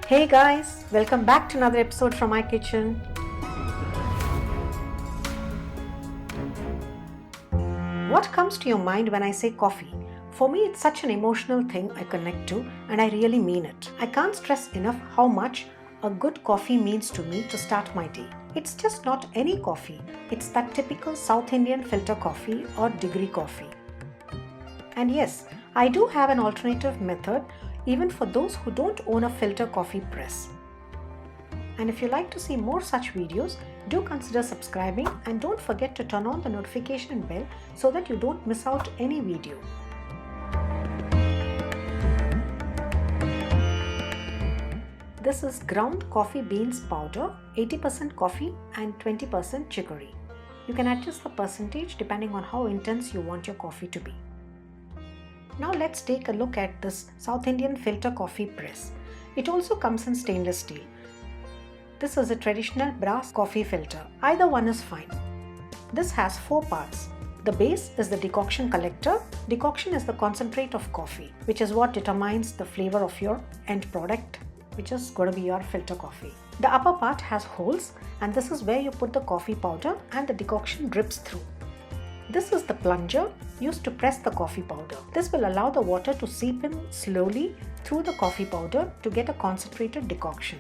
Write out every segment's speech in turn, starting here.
Hey guys, welcome back to another episode from my kitchen. What comes to your mind when I say coffee? For me, it's such an emotional thing I connect to, and I really mean it. I can't stress enough how much a good coffee means to me to start my day. It's just not any coffee, it's that typical South Indian filter coffee or degree coffee. And yes, I do have an alternative method even for those who don't own a filter coffee press. And if you like to see more such videos, do consider subscribing and don't forget to turn on the notification bell so that you don't miss out any video. This is ground coffee beans powder, 80% coffee and 20% chicory. You can adjust the percentage depending on how intense you want your coffee to be. Now let's take a look at this South Indian filter coffee press. It also comes in stainless steel. This is a traditional brass coffee filter. Either one is fine. This has 4 parts. The base is the decoction collector. Decoction is the concentrate of coffee, which is what determines the flavor of your end product, which is going to be your filter coffee. The upper part has holes, and this is where you put the coffee powder and the decoction drips through. This is the plunger used to press the coffee powder. This will allow the water to seep in slowly through the coffee powder to get a concentrated decoction.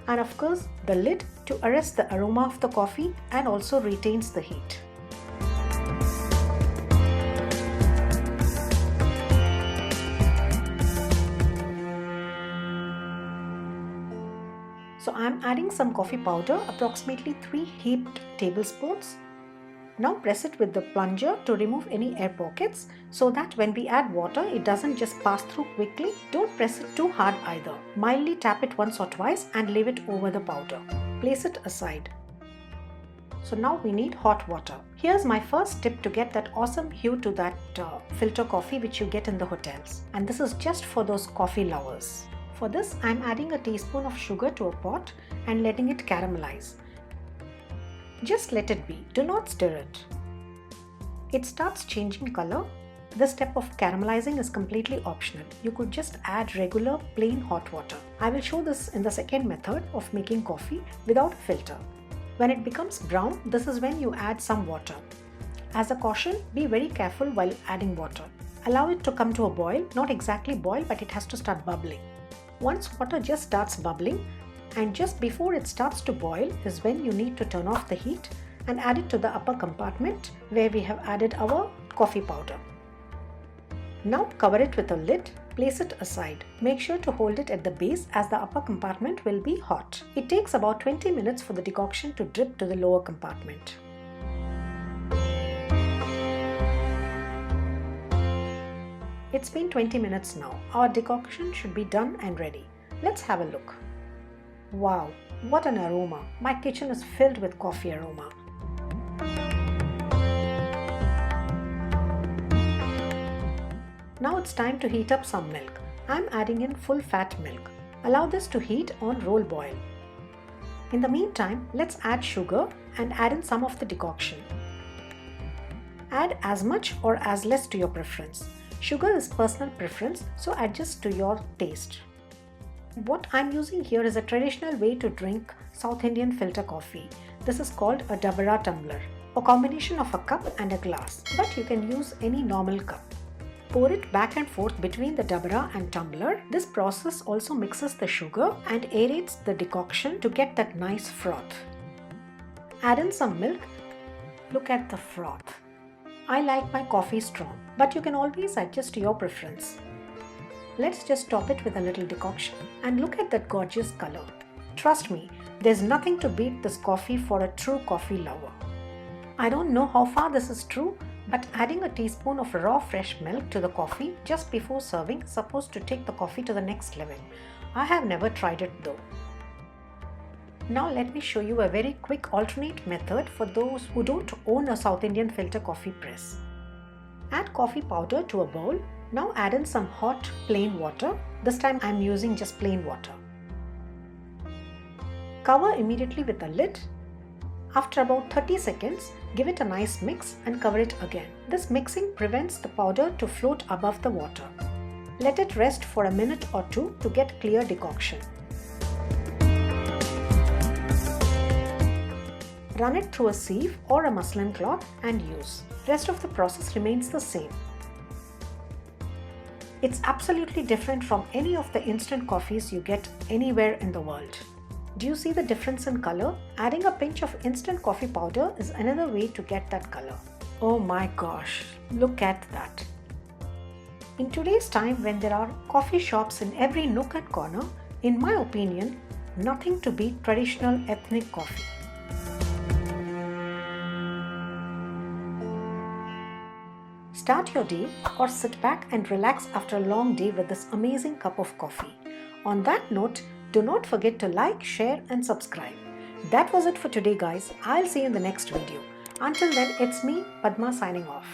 And of course, the lid to arrest the aroma of the coffee and also retains the heat. So I am adding some coffee powder, approximately 3 heaped tablespoons. Now press it with the plunger to remove any air pockets so that when we add water, it doesn't just pass through quickly. Don't press it too hard either. Mildly tap it once or twice and leave it over the powder. Place it aside. So now we need hot water. Here's my first tip to get that awesome hue to that filter coffee which you get in the hotels. And this is just for those coffee lovers. For this, I'm adding a teaspoon of sugar to a pot and letting it caramelize. Just let it be, do not stir it. It starts changing color. This step of caramelizing is completely optional. You could just add regular plain hot water. I will show this in the second method of making coffee without a filter. When it becomes brown, this is when you add some water. As a caution, be very careful while adding water. Allow it to come to a boil, not exactly boil, but it has to start bubbling. Once water just starts bubbling, and just before it starts to boil is when you need to turn off the heat and add it to the upper compartment where we have added our coffee powder. Now cover it with a lid, place it aside. Make sure to hold it at the base as the upper compartment will be hot. It takes about 20 minutes for the decoction to drip to the lower compartment. It's been 20 minutes now. Our decoction should be done and ready. Let's have a look. Wow, what an aroma! My kitchen is filled with coffee aroma. Now it's time to heat up some milk. I'm adding in full fat milk. Allow this to heat on roll boil. In the meantime, let's add sugar and add in some of the decoction. Add as much or as less to your preference. Sugar is personal preference, so adjust to your taste. What I'm using here is a traditional way to drink South Indian filter coffee. This is called a Dabarah tumbler, a combination of a cup and a glass, but you can use any normal cup. Pour it back and forth between the Dabarah and tumbler. This process also mixes the sugar and aerates the decoction to get that nice froth. Add in some milk. Look at the froth. I like my coffee strong, but you can always adjust to your preference. Let's just top it with a little decoction and look at that gorgeous color. Trust me, there's nothing to beat this coffee for a true coffee lover. I don't know how far this is true, but adding a teaspoon of raw fresh milk to the coffee just before serving is supposed to take the coffee to the next level. I have never tried it though. Now let me show you a very quick alternate method for those who don't own a South Indian filter coffee press. Add coffee powder to a bowl. Now add in some hot plain water. This time I'm using just plain water. Cover immediately with a lid. After about 30 seconds, give it a nice mix and cover it again. This mixing prevents the powder to float above the water. Let it rest for a minute or two to get clear decoction. Run it through a sieve or a muslin cloth and use. Rest of the process remains the same. It's absolutely different from any of the instant coffees you get anywhere in the world. Do you see the difference in color? Adding a pinch of instant coffee powder is another way to get that color. Oh my gosh, look at that. In today's time, when there are coffee shops in every nook and corner, in my opinion, nothing to beat traditional ethnic coffee. Start your day or sit back and relax after a long day with this amazing cup of coffee. On that note, do not forget to like, share and subscribe. That was it for today guys. I'll see you in the next video. Until then, it's me, Padma, signing off.